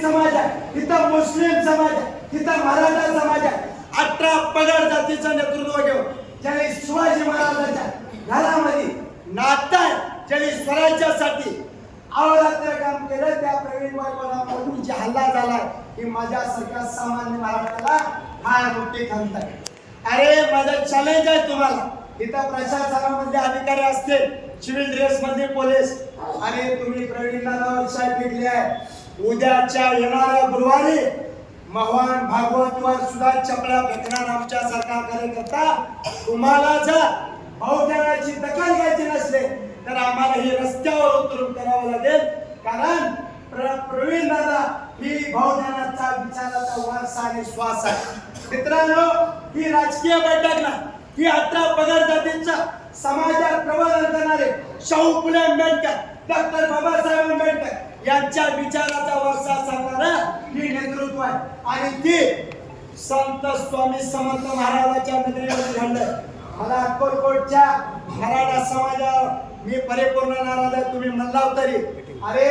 समाज आहे, इथं मुस्लिम समाज आहे, इथं मराठा समाज आहे. 18 पगड जातीचं नेतृत्व घेऊन ज्यांनी शिवाजी महाराजांच्या घरामध्ये नातं आहे, ज्यांनी स्वराज्यासाठी अहोरात्र काम केलं, त्या प्रवीण वायफळावरून जे हल्ला झालाय की माझ्यासारख्या सामान्य मराठाला फार मोठी खंत आहे. अरे माझं चॅलेंज आहे तुम्हाला, इथं प्रशासनामधले अधिकारी असतील, सिव्हिल ड्रेस मध्ये पोलीस, आणि तुम्ही प्रवीण नावावर साहेब भेटले आहे. उद्याच्या येणाऱ्या गुरुवारी महान भागवतवर सुद्धा चपला फेकणार आमच्या सारखा कार्यकर्ता तुम्हाला जर बहुजनाची दखल घ्यायची नसले तर आम्हाला हे रस्त्यावर उतरून करावं लागेल. कारण प्रवीण दादा ही बहुजनाचा विचाराचा वारसा आणि श्वास आहे. मित्रांनो, ही राजकीय बैठक ना, ही 18 पगड जातींचा समाजात प्रबोधन करणारे शाहू फुले आंबेडकर, डॉक्टर बाबासाहेब आंबेडकर यांच्या विचाराचा वारसा सांगणारा ही नेतृत्व आहे. आणि ती संत स्वामी समर्थ महाराजांच्या नगरीमध्ये घडलंय. मला अक्कलकोटच्या मराठा समाजावर मी परिपूर्ण नाराज आहे, तुम्ही म्हणला तरी. अरे